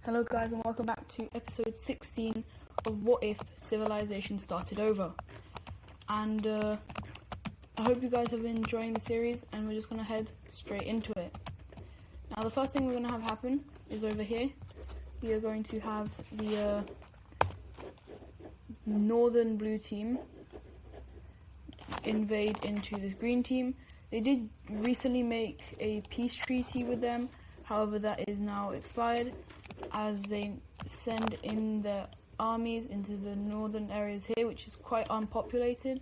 Hello guys and welcome back to episode 16 of What If Civilization Started Over. And I hope you guys have been enjoying the series, and we're just going to head straight into it. Now the first thing we're going to have happen is over here. We are going to have the northern blue team invade into this green team. They did recently make a peace treaty with them, however that is now expired, as they send in their armies into the northern areas here, which is quite unpopulated,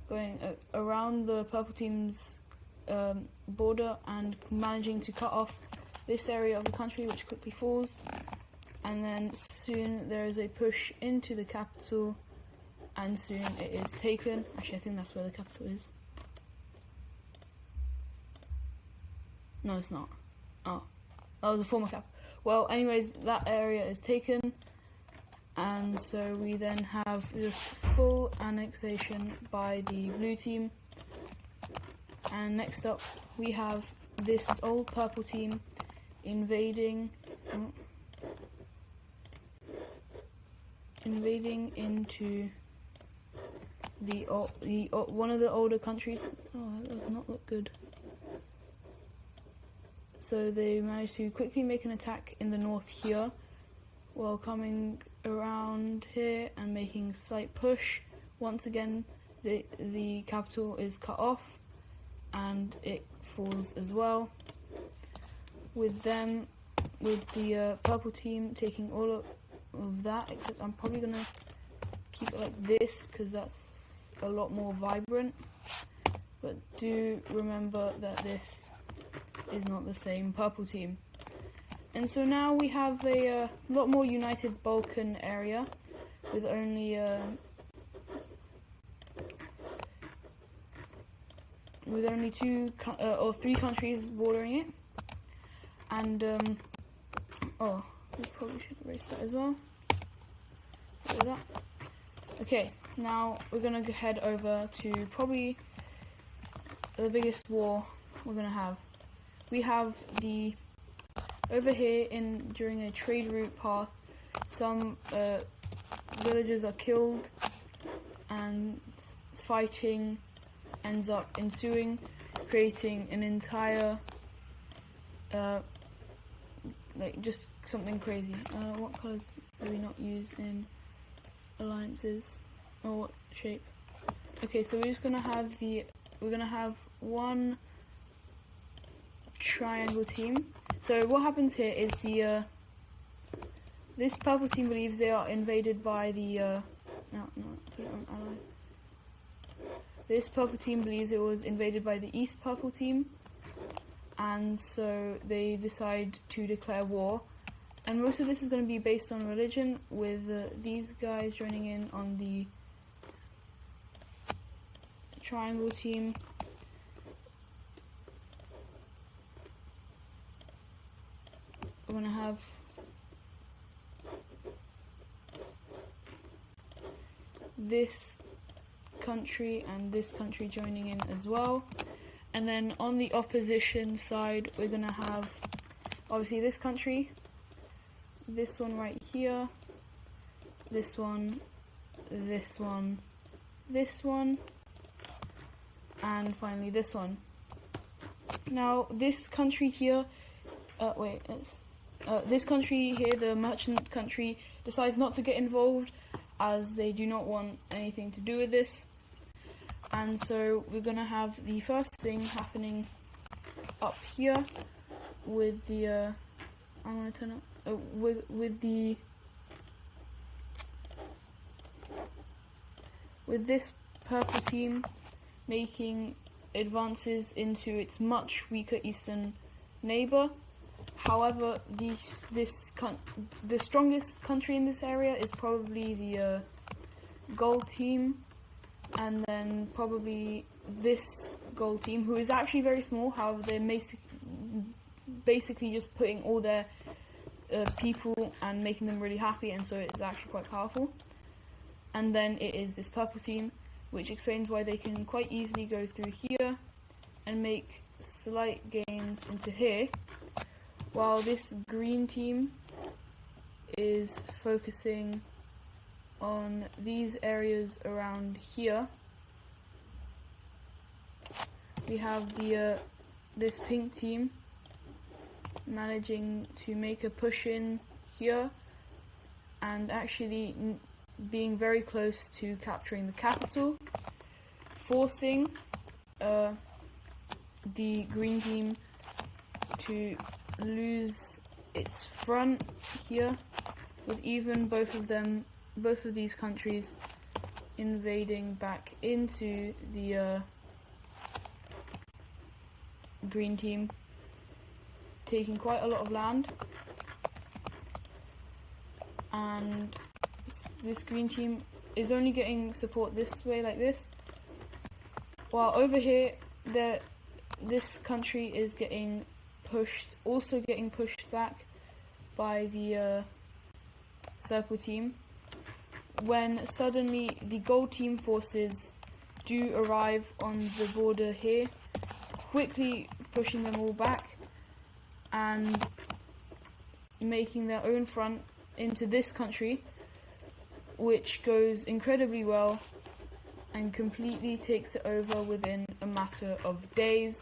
going around the purple team's border and managing to cut off this area of the country, which quickly falls. And then soon there is a push into the capital, and soon it is taken. Actually, I think that's where the capital is. No, it's not. Oh, that was a former capital. Well, anyways, that area is taken, and so we then have just full annexation by the blue team. And next up, we have this old purple team invading into the one of the older countries. Oh, that does not look good. So they managed to quickly make an attack in the north here, while coming around here and making a slight push. Once again, the capital is cut off, and it falls as well. With the purple team taking all of that, except I'm probably going to keep it like this, because that's a lot more vibrant. But do remember that this is not the same purple team. And so now we have a lot more united Balkan area, with only two or three countries bordering it. And oh, we probably should erase that as well. Like that. Okay, now we're gonna head over to probably the biggest war we're gonna have. We have over here during a trade route path, some villagers are killed, and fighting ends up ensuing, creating an entire like just something crazy. What colours do we not use in alliances, or what shape? Okay, so we're gonna have one triangle team. So what happens here is this purple team believes they are invaded by the put it on ally. This purple team believes it was invaded by the east purple team, and so they decide to declare war. And most of this is going to be based on religion, with these guys joining in on the triangle team. We're going to have this country and this country joining in as well. And then on the opposition side, we're going to have obviously this country, this one right here, this one, this one, this one, and finally this one. Now this country here, this country here, the merchant country, decides not to get involved, as they do not want anything to do with this. And so we're going to have the first thing happening up here with the I'm going to turn up with this purple team making advances into its much weaker eastern neighbor. However, the strongest country in this area is probably the gold team, and then probably this gold team, who is actually very small. However, they're basically just putting all their people and making them really happy, and so it's actually quite powerful. And then it is this purple team, which explains why they can quite easily go through here and make slight gains into here, while this green team is focusing on these areas around here. We have this pink team managing to make a push in here and actually being very close to capturing the capital, forcing the green team to lose its front here, with even both of these countries invading back into the green team, taking quite a lot of land. And this green team is only getting support this way, like this, while over here this country is getting pushed back by the circle team, when suddenly the gold team forces do arrive on the border here, quickly pushing them all back and making their own front into this country, which goes incredibly well and completely takes it over within a matter of days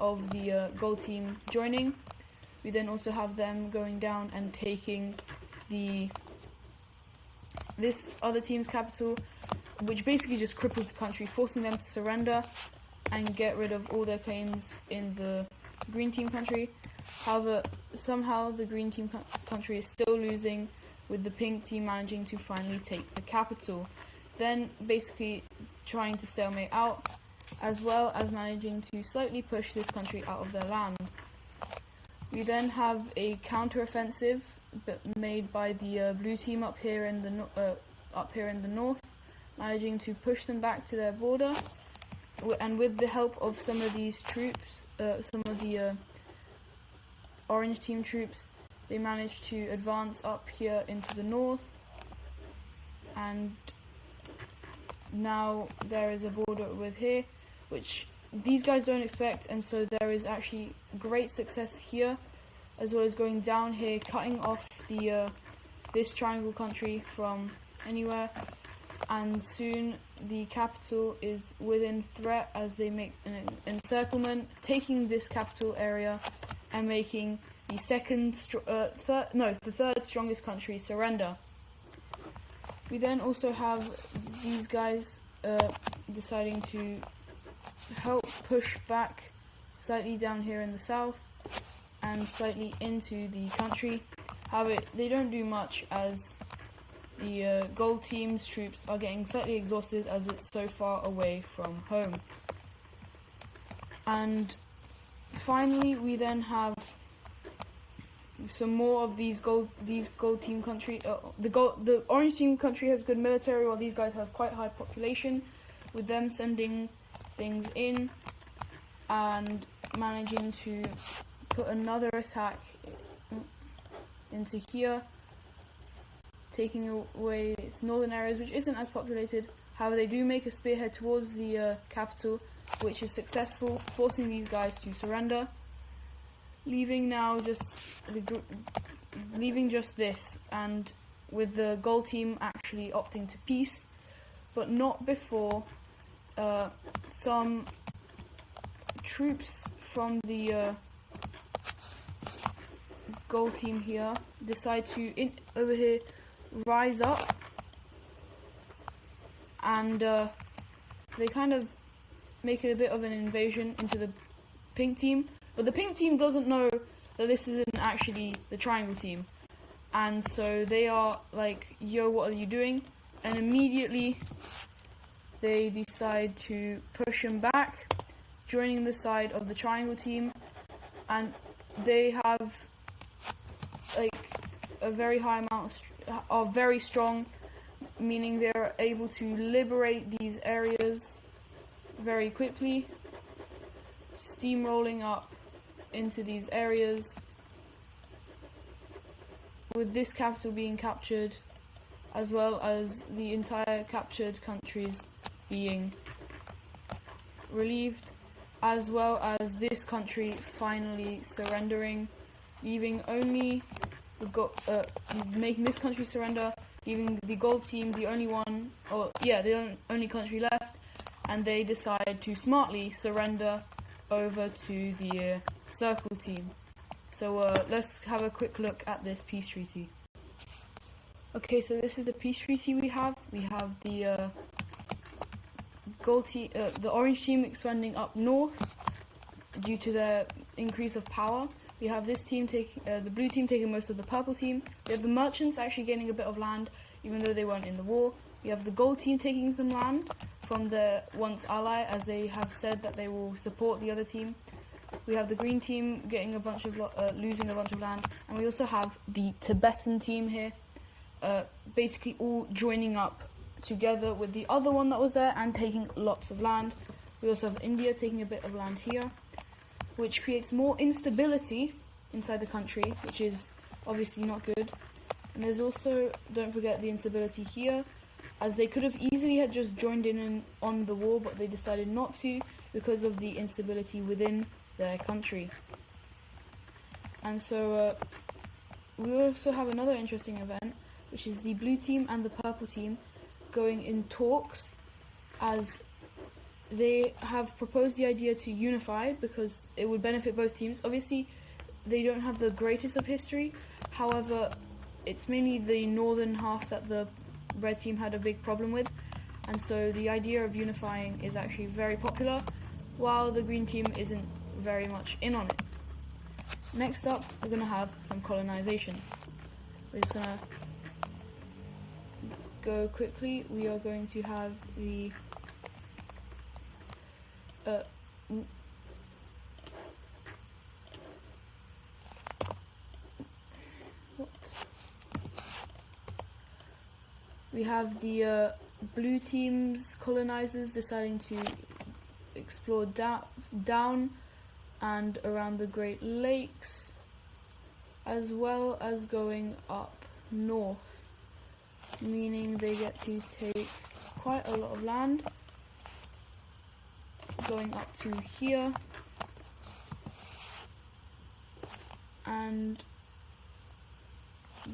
of the gold team joining. We then also have them going down and taking this other team's capital, which basically just cripples the country, forcing them to surrender and get rid of all their claims in the green team country. However, somehow the green team country is still losing, with the pink team managing to finally take the capital, then basically trying to stalemate out, as well as managing to slightly push this country out of their land. We then have a counter-offensive made by the blue team up here in the north, managing to push them back to their border, and with the help of some of these troops, some of the orange team troops, they managed to advance up here into the north, and now there is a border with here, which these guys don't expect, and so there is actually great success here, as well as going down here, cutting off this triangle country from anywhere, and soon the capital is within threat as they make an encirclement, taking this capital area and making the third strongest country surrender. We then also have these guys deciding to help push back slightly down here in the south and slightly into the country. However, they don't do much as the gold team's troops are getting slightly exhausted as it's so far away from home. And finally, we then have some more of these gold team country. The orange team country has good military, while these guys have quite high population, with them sending things in and managing to put another attack into here, taking away its northern areas, which isn't as populated. However, they do make a spearhead towards the capital, which is successful, forcing these guys to surrender, leaving just this, and with the gold team actually opting to peace, but not before some troops from the gold team here decide to over here rise up, and they kind of make it a bit of an invasion into the pink team, but the pink team doesn't know that this isn't actually the triangle team, and so they are like, yo, what are you doing? And immediately they decide to push him back, joining the side of the triangle team, and they have like a very high amount of very strong, meaning they're able to liberate these areas very quickly, steamrolling up into these areas, with this capital being captured, as well as the entire captured countries being relieved, as well as this country finally surrendering, leaving only we've got making this country surrender, leaving the gold team the only one, the only country left, and they decide to smartly surrender over to the circle team. So let's have a quick look at this peace treaty. Okay, so this is the peace treaty we have. We have the the orange team expanding up north due to their increase of power. We have this team the blue team taking most of the purple team. We have the merchants actually gaining a bit of land, even though they weren't in the war. We have the gold team taking some land from the once ally, as they have said that they will support the other team. We have the green team getting a bunch of losing a bunch of land, and we also have the Tibetan team here, basically all joining up together with the other one that was there and taking lots of land. We also have India taking a bit of land here, which creates more instability inside the country, which is obviously not good. And there's also, don't forget, the instability here, as they could have easily had just joined in on the war, but they decided not to because of the instability within their country. And so we also have another interesting event, which is the blue team and the purple team going in talks, as they have proposed the idea to unify because it would benefit both teams. Obviously, they don't have the greatest of history. However, it's mainly the northern half that the red team had a big problem with, and so the idea of unifying is actually very popular, while the green team isn't very much in on it. Next up, we're going to have some colonization. We're just going to go quickly. We are going to have the we have the blue team's colonizers deciding to explore down and around the Great Lakes, as well as going up north, meaning they get to take quite a lot of land, going up to here and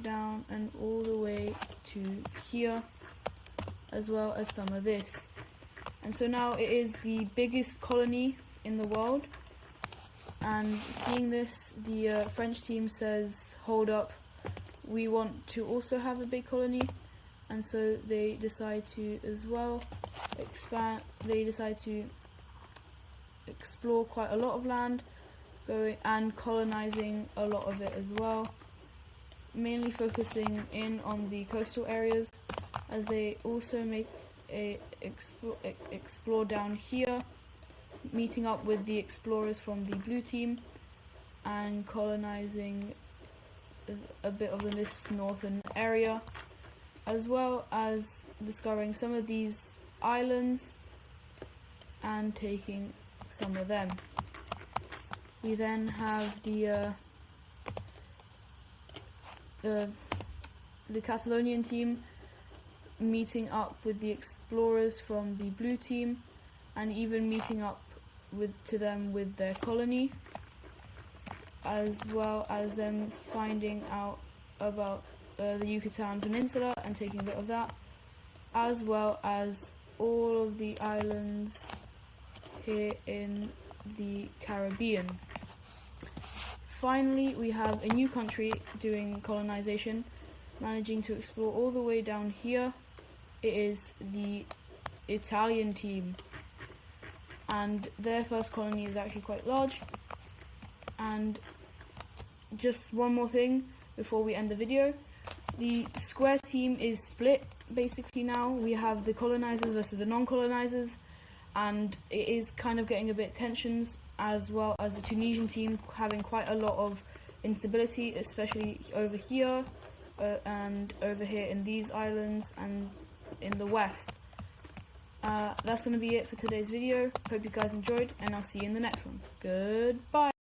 down and all the way to here, as well as some of this. And so now it is the biggest colony in the world, and seeing this, the French team says, hold up, we want to also have a big colony, and so they decide to as well expand. They decide to explore quite a lot of land, going and colonizing a lot of it as well, mainly focusing in on the coastal areas, as they also make a explore down here, meeting up with the explorers from the blue team and colonizing a bit of this northern area, as well as discovering some of these islands and taking some of them. We then have the Catalonian team meeting up with the explorers from the blue team, and even meeting up to them with their colony, as well as them finding out about the Yucatan Peninsula and taking a bit of that, as well as all of the islands here in the Caribbean. Finally, we have a new country doing colonization, managing to explore all the way down here. It is the Italian team, and their first colony is actually quite large. And just one more thing before we end the video, the square team is split basically now. We have the colonizers versus the non-colonizers, and it is kind of getting a bit tensions, as well as the Tunisian team having quite a lot of instability, especially over here and over here in these islands and in the west. That's going to be it for today's video. Hope you guys enjoyed, and I'll see you in the next one. Goodbye.